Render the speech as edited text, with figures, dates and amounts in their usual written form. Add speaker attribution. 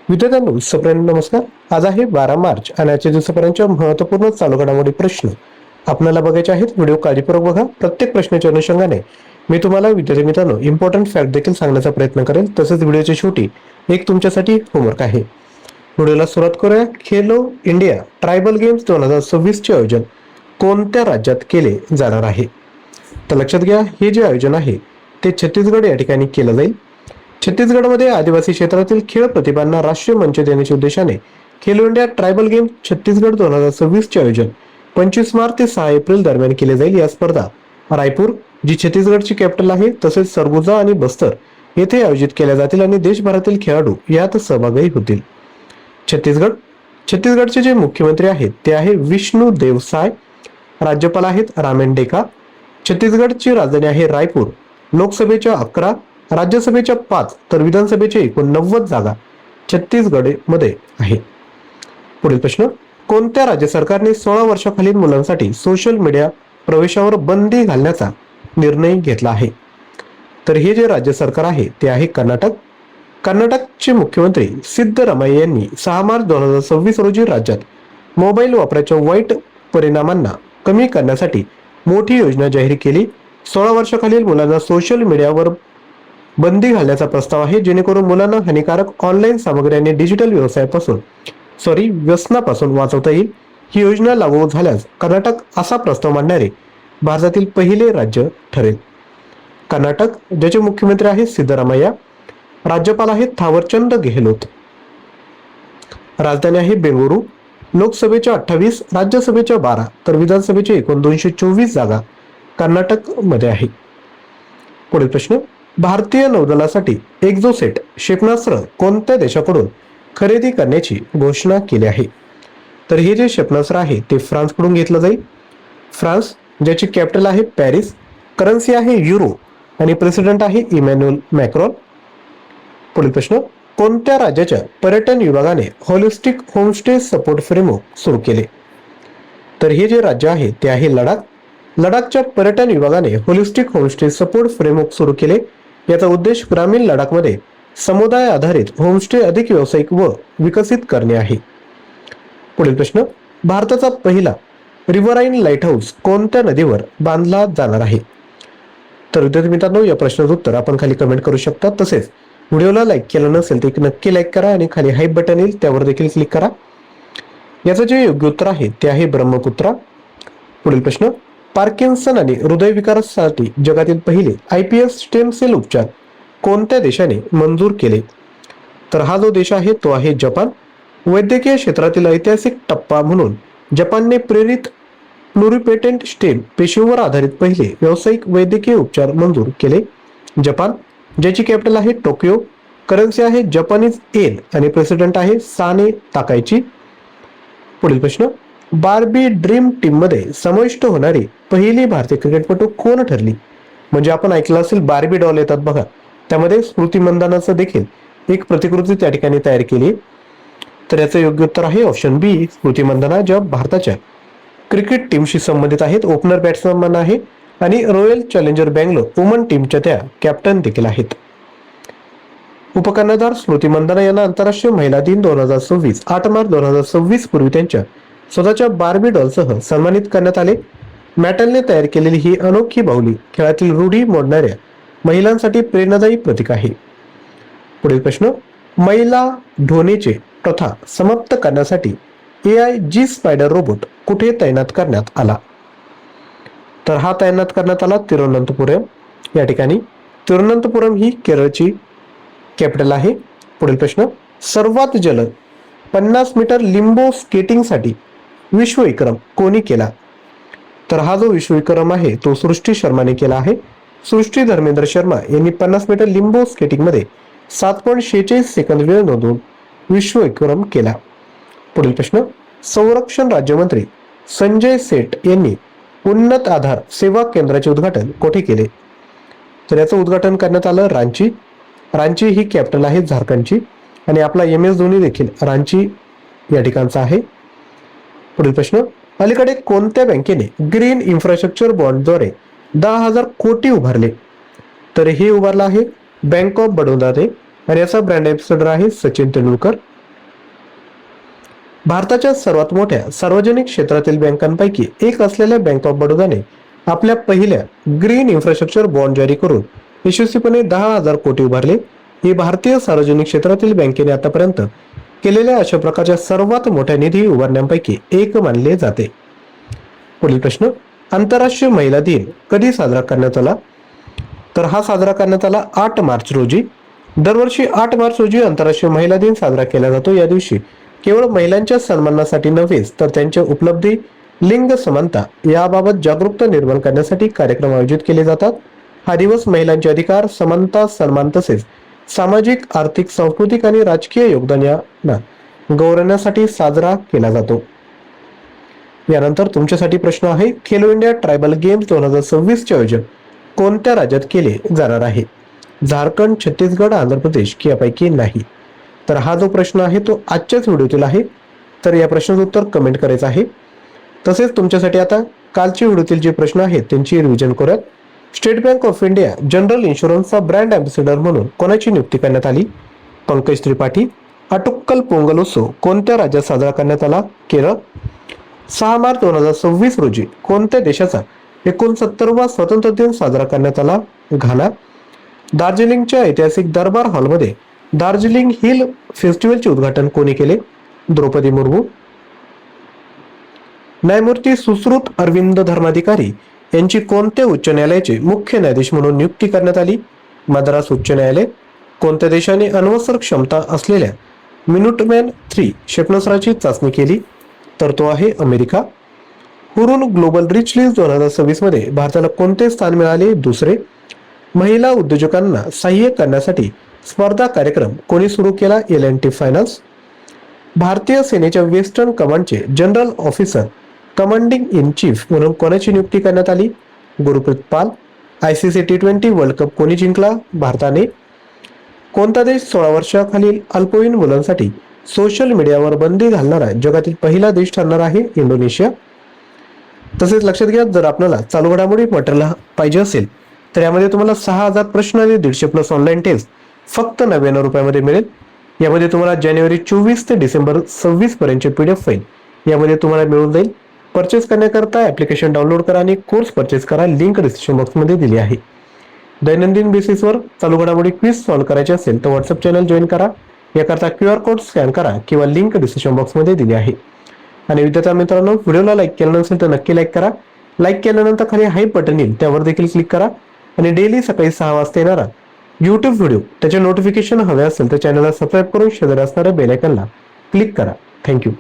Speaker 1: विद्यार्थ्यांनो, सप्रेम नमस्कार. आज आहे 12 मार्च आणि आजच्या दिवसापर्यंतच्या महत्त्वपूर्ण चालू घडामोडी प्रश्न आपल्याला बघायचे आहेत. व्हिडिओ काळजीपूर्वक बघा. प्रत्येक प्रश्नाच्या अनुषंगाने मी तुम्हाला विद्यार्थी मित्रांनो इम्पॉर्टंट फॅक्ट देखील सांगण्याचा प्रयत्न करेल. तसेच व्हिडिओच्या शेवटी एक तुमच्यासाठी होमवर्क आहे. व्हिडिओला सुरुवात करूया. खेलो इंडिया ट्रायबल गेम्स 2026 चे आयोजन कोणत्या राज्यात केले जाणार आहे? तर लक्षात घ्या, हे जे आयोजन आहे ते छत्तीसगड या ठिकाणी केलं जाईल. छत्तीसगडमध्ये आदिवासी क्षेत्रातील खेळ प्रतिभांना राष्ट्रीय मंच देण्याच्या उद्देशाने Khelo India tribal game Chhattisgarh 2026 चे आयोजन 25 मार्च ते 6 एप्रिल दरम्यान केले जाईल. या स्पर्धा रायपूर, जी छत्तीसगडची कॅपिटल आहे, तसेच सरगुजा आणि बस्तर येथे आयोजित केल्या जातील आणि देशभरातील खेळाडू यात सहभागी होतील. छत्तीसगडचे जे मुख्यमंत्री आहेत ते आहे विष्णू देव साय. राज्यपाल आहेत रामेन डेका. छत्तीसगडची राजधानी आहे रायपूर. लोकसभेच्या 11, राज्यसभेच्या 5 तर विधानसभेच्या एकूण 90 जागा छत्तीसगड मध्ये आहे. पुढील प्रश्न, कोणत्या राज्य सरकारने 16 वर्षाखालील मुलांसाठी सोशल मीडिया प्रवेशावर बंदी घालण्याचा निर्णय घेतला आहे? तर हे जे राज्य सरकार आहे ते आहे कर्नाटक. कर्नाटकचे मुख्यमंत्री सिद्धरामय्या यांनी 6 मार्च 2026 रोजी राज्यात मोबाईल वापराच्या वाईट परिणामांना कमी करण्यासाठी मोठी योजना जाहीर केली. 16 वर्षाखालील मुलांना सोशल मीडियावर बंदी घालण्याचा प्रस्ताव आहे, जेणेकरून मुलांना हानिकारक ऑनलाईन सामग्री आणि डिजिटल व्यसनापासून वाचवता येईल. ही योजना लागू झाल्यास कर्नाटक असा प्रस्ताव मांडणारे भारतातील पहिले राज्य ठरेल. कर्नाटक, ज्याचे मुख्यमंत्री आहेत सिद्धरामय्या. राज्यपाल आहेत थावरचंद गेहलोत. राजधानी आहे बेंगळुरू. लोकसभेच्या 28, राज्यसभेच्या 12 तर विधानसभेच्या एकूण 224 जागा कर्नाटक मध्ये आहे. पुढील प्रश्न, भारतीय नौदलासाठी एक्झोसेट क्षेपणास्त्र कोणत्या देशाकडून खरेदी करण्याची घोषणा केली आहे? तर हे जे क्षेपणास्त्र आहे ते फ्रान्सकडून घेतलं जाईल. फ्रान्स, ज्याची कॅपिटल आहे पॅरिस, करन्सी आहे युरो आणि प्रेसिडेंट आहे इमॅन्युअल मॅक्रॉन. पुढील प्रश्न, कोणत्या राज्याच्या पर्यटन विभागाने होलिस्टिक होमस्टे सपोर्ट फ्रेमवर्क सुरू केले? तर हे जे राज्य आहे ते आहे लडाख. लडाखच्या पर्यटन विभागाने होलिस्टिक होमस्टे सपोर्ट फ्रेमवर्क सुरू केले. याचा उद्देश ग्रामीण लडाखमध्ये समुदाय आधारित होमस्टे अधिक व्यावसायिक व विकसित करणे आहे. पुढील प्रश्न, भारताचा पहिला रिव्हराईन लाईट हाऊस कोणत्या नदीवर बांधला जाणार आहे? तर विद्यार्थी मित्रांनो, या प्रश्नाचं उत्तर आपण खाली कमेंट करू शकता. तसेच व्हिडिओला लाईक केलं नसेल तर नक्की लाईक करा आणि खाली हाईप बटन येईल त्यावर देखील क्लिक करा. याचं जे योग्य उत्तर आहे ते आहे ब्रह्मपुत्रा. पुढील प्रश्न, पार्किन्सन आणि हृदयविकारासाठी जगातील पहिले iPS स्टेम सेल उपचार कोणत्या देशाने मंजूर केले? तर हा जो देश आहे तो आहे जपान. वैद्यकीय क्षेत्रातील ऐतिहासिक टप्पा म्हणून जपानने प्रेरित प्लुरिपेटेंट स्टेम पेशींवर आधारित पहिले व्यावसायिक वैद्यकीय उपचार मंजूर केले. जपान, ज्याची कॅपिटल आहे टोकियो, करन्सी आहे जपानीज येन आणि प्रेसिडेंट आहे साने ताकायची. पुढील प्रश्न, बार्बी ड्रीम टीम मध्ये समाविष्ट होणारी पहिली भारतीय क्रिकेटपटू कोण ठरली? म्हणजे आपण ऐकलं असेल बार्बी डॉल येतात बघा, त्यामध्ये स्मृती मंदानाचं देखील एक प्रतिकृती त्या ठिकाणी तयार केली. तर याचं योग्य उत्तर आहे ऑप्शन बी, स्मृती मंदाना, ज्या भारताच्या क्रिकेट टीमशी संबंधित आहेत. ओपनर बॅट्समन आहे आणि रॉयल चॅलेंजर बँगलोर वुमन टीमच्या त्या कॅप्टन देखील आहेत. उपकर्णधार स्मृती मंदाना यांना आंतरराष्ट्रीय महिला दिन 2026 8 मार्च 2026 पूर्वी त्यांच्या स्वतःच्या बार्बी डॉलसह सन्मानित करण्यात आले. मॅटलने तयार केलेली ही अनोखी बाहुली खेळातील रूढी मोडणाऱ्या महिलांसाठी प्रेरणादायी प्रतीक आहे. पुढील प्रश्न, महिला ढोनेचे प्रथा समाप्त करण्यासाठी AI जी स्पायडर रोबोट कुठे तैनात करण्यात आला? तर हा तैनात करण्यात आला तिरुवनंतपुरम या ठिकाणी. तिरुवनंतपुरम ही केरळची कॅपिटल आहे. पुढील प्रश्न, सर्वात जलद 50 मीटर लिंबो स्केटिंगसाठी विश्वविक्रम कोणी केला? तर हा जो विश्वविक्रम आहे तो सृष्टी शर्माने केला आहे. सृष्टी धर्मेंद्र शर्मा यांनी 50 मीटर लिंबो स्केटिंग मध्ये 7.46 सेकंद वेळ नोंदवून विश्वविक्रम केला. पुढील प्रश्न, संरक्षण राज्यमंत्री संजय सेठ यांनी उन्नत आधार सेवा केंद्राचे उद्घाटन कोठे केले? तर याचं उद्घाटन करण्यात आलं रांची. रांची ही कॅपिटल आहे झारखंडची आणि आपला MS धोनी देखील रांची या ठिकाणचा आहे. पुढील प्रश्न, अलीकडे कोणत्या बँकेने ग्रीन इन्फ्रास्ट्रक्चर बॉन्डद्वारे 10,000 कोटी उभारले? तर हे उभारलं आहे बँक ऑफ बडोदा आणि याचा ब्रँड एम्बॅसेडर आहे सचिन तेंडुलकर. भारताच्या सर्वात मोठ्या सार्वजनिक क्षेत्रातील बँकांपैकी एक असलेल्या बँक ऑफ बडोदाने आपल्या पहिल्या ग्रीन इन्फ्रास्ट्रक्चर बॉन्ड जारी करून यशस्वीपणे 10,000 कोटी उभारले. ही भारतीय सार्वजनिक क्षेत्रातील बँकेने आतापर्यंत केलेल्या अशा प्रकारच्या सर्वात मोठ्या निधी उभारण्यांपैकी एक मानले जाते. पुढील प्रश्न, आंतरराष्ट्रीय महिला दिन कधी साजरा करण्यात आला? तर हा साजरा करण्यात आला 8 मार्च रोजी. दरवर्षी 8 मार्च रोजी आंतरराष्ट्रीय महिला दिन साजरा केला जातो. या दिवशी केवळ महिलांच्या सन्मानासाठी नव्हेच तर त्यांच्या उपलब्धी, लिंग समानता याबाबत जागरूकता निर्माण करण्यासाठी कार्यक्रम आयोजित केले जातात. हा दिवस महिलांचे अधिकार, समानता, सन्मान तसेच सामाजिक, आर्थिक, सांस्कृतिक आणि राजकीय योगदान यांना गौरवण्यासाठी साजरा केला जातो. यानंतर तुमच्यासाठी प्रश्न आहे, खेलो इंडिया ट्रायबल गेम्स 2026 चे आयोजन कोणत्या राज्यात केले जाणार आहे? झारखंड, छत्तीसगड, आंध्र प्रदेश की यापैकी नाही? तर हा जो प्रश्न आहे तो आजच्याच व्हिडिओतील आहे. तर या प्रश्नाचं उत्तर कमेंट करायचं आहे. तसेच तुमच्यासाठी आता कालच्या व्हिडिओतील जे प्रश्न आहेत त्यांची रिव्हिजन करूयात. State Bank of India general इन्शुरन्सचा ब्रँड अँबॅसेडर म्हणून कोणाची नियुक्ती करण्यात आली? पंकज त्रिपाठी. अटुक्कल पोंगल उत्सव कोणत्या राज्यात साजरा करण्यात आला? केरळ. 6 मार्च 2026 रोजी कोणत्या देशाचा 69वा स्वातंत्र्य दिन साजरा करण्यात आला? घाना. दार्जिलिंगच्या ऐतिहासिक दरबार हॉलमध्ये दार्जिलिंग हिल फेस्टिवलचे उद्घाटन कोणी केले? द्रौपदी मुर्मू. न्यायमूर्ती सुश्रुत अरविंद धर्माधिकारी यांची कोणत्या उच्च न्यायालयाचे मुख्य न्यायाधीश म्हणून नियुक्ती करण्यात आली? मद्रास उच्च न्यायालय. कोणत्या देशाने अण्वस्त्र क्षमता असलेल्या मिनुटमॅन 3 क्षेपणास्त्राची चाचणी केली? तर तो आहे America. Hurun global rich list 2026 मध्ये भारताला कोणते स्थान मिळाले? दुसरे. महिला उद्योजकांना सहाय्य करण्यासाठी स्पर्धा कार्यक्रम कोणी सुरू केला? L&T finance. भारतीय सेनेच्या वेस्टर्न कमांडचे general officer commanding in chief म्हणून कोणाची नियुक्ती करण्यात आली? गुरप्रीत पाल. ICC T20 वर्ल्ड कप कोणी जिंकला? भारताने. कोणता देश 16 वर्षाखालील अल्पवयीन मुलांसाठी सोशल मीडियावर बंदी घालणारा जगातील पहिला देश ठरणार आहे? इंडोनेशिया. तसेच लक्षात घ्या, जर आपल्याला चालू घडामोडी मटेरियल पाहिजे असेल तर यामध्ये तुम्हाला 6,000 प्रश्न आणि 150+ ऑनलाईन टेस्ट फक्त 99 रुपयामध्ये मिळेल. यामध्ये तुम्हाला जानेवारी 24 ते डिसेंबर 26 पर्यंतचे PDF फाईल यामध्ये तुम्हाला मिळून जाईल. परचेस करण्याकरता ऍप्लिकेशन डाउनलोड करा आणि कोर्स परचेस करा. लिंक डिस्क्रिप्शन बॉक्समध्ये दिली आहे. दैनंदिन बेसिसवर चालू घडामोडी क्विज सॉल्व्ह करायचे असेल तर व्हॉट्सअप चॅनल जॉईन करा. याकरता QR कोड स्कॅन करा किंवा लिंक डिस्क्रिप्शन बॉक्समध्ये दिली आहे. आणि विद्यार्थी मित्रांनो, व्हिडिओला लाईक केलं नसेल तर नक्की लाईक करा. लाईक केल्यानंतर खाली हाईप बटन येईल त्यावर देखील क्लिक करा. आणि डेली सकाळी 6 वाजता येणारा YouTube व्हिडिओ त्याचे नोटिफिकेशन हवे असेल तर चॅनलला सबस्क्राईब करून शेजारी असणाऱ्या बेल आयकॉनला क्लिक करा. थँक्यू.